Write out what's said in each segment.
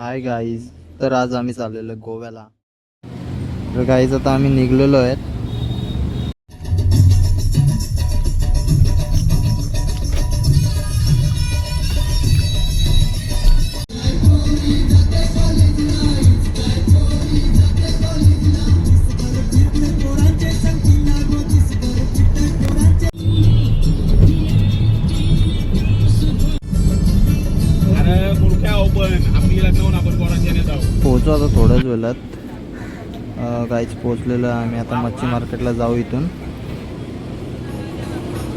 Hi guys. तर आज आम्ही चाललेलो गोव्याला. तर गाईज आता आम्ही निघलेलो आहेत. पोहोचू आता थोड्याच वेळात. गाईज पोहोचलेलो आहे आम्ही. आता मच्छी मार्केटला जाऊ इथून.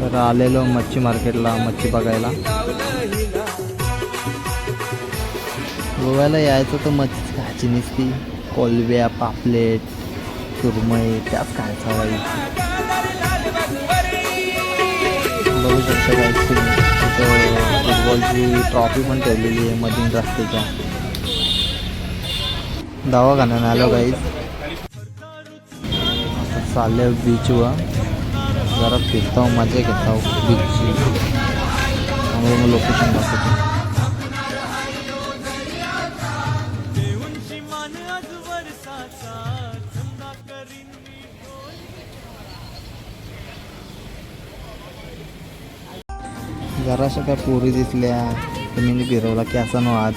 तर आलेलो मच्छी मार्केटला मच्छी बघायला. गोव्याला यायचं तर मच्छी खायची नसती. कोलब्या, पापलेट, सुरमई त्याच खायचा गाईज. बघू शकता गाईज तुम्ही तिथं फुटबॉलची ट्रॉफी पण ठेवलेली आहे मधील रस्त्याच्या. दवाखान्यानं आलो गाईज. आता चालले बीचवर जरा फिरतो, मजा घेतो बीचची. त्यामुळे मग लोकेशन दाखवतो. जराशा काय पोरी दिसल्या तर मी फिरवला की असा नो आत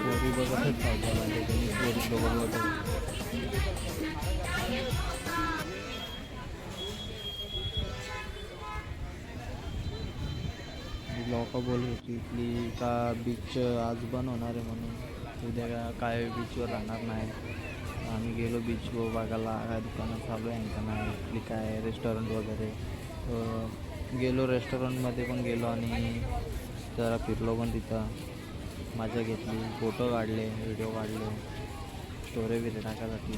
पोरी बघत लोक बोलत होती की का बीच आज बंद होणार आहे म्हणून, उद्या काय बीचवर राहणार नाही. आम्ही गेलो बीचवर बघायला काय दुकानं चालू आहे का नाही, आपली काय रेस्टॉरंट वगैरे. गेलो रेस्टॉरंटमध्ये पण गेलो आणि जरा फिरलो पण तिथं, मजा घेतली, फोटो काढले, व्हिडिओ काढले, स्टोरी बिरे टाकायसाठी.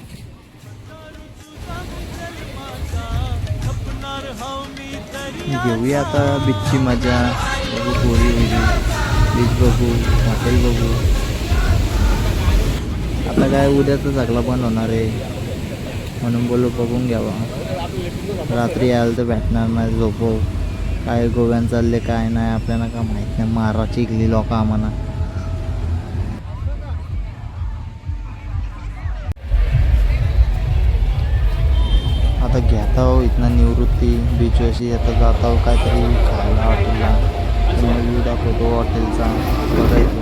घेऊया आता बीचची मजा. बघू पोरी बीच बघू, हॉटेल बघू. आता काय उद्याचं सगळं पण होणार आहे म्हणून बोलू बघून घ्यावा. रात्री यायला तर भेटणार नाही, झोपव. काय गोव्यान चालले काय नाही आपल्याला काय माहीत नाही. माराची इकली लोक आम्हाला. आता घेता हो इथनं निवृत्ती बीचवरशी. आता जाता हो काहीतरी खायला हॉटेलला. व्ह्यू दाखवतो हॉटेलचा बघायचं.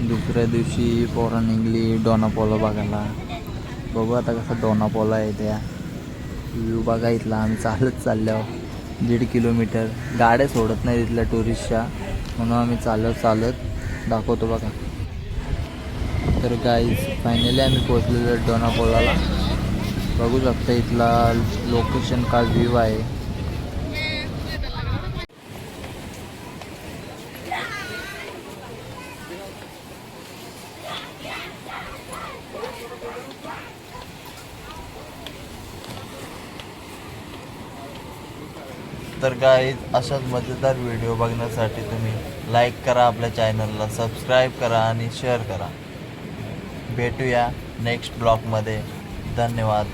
दुसऱ्या दिवशी पोरा निघली डोनापोला बघायला. बघू आता कसं डोनापोला आहे त्या. व्ह्यू बघायतला. आम्ही चालत चाललो 1.5 किलोमीटर. गाड्या सोडत नाही तिथल्या टुरिस्टच्या, म्हणून आम्ही चालत दाखवतो बघा. तर गाईज फायनली आम्ही पोचलेलो डोनापोलाला. बघू शकता इथला लोकेशन का व्ह्यू आहे. तर गाईज अशाच मजेदार व्हिडिओ बघण्यासाठी तुम्ही लाईक करा, आपल्या चॅनलला सबस्क्राईब करा आणि शेअर करा. भेटूया नेक्स्ट ब्लॉगमध्ये. धन्यवाद.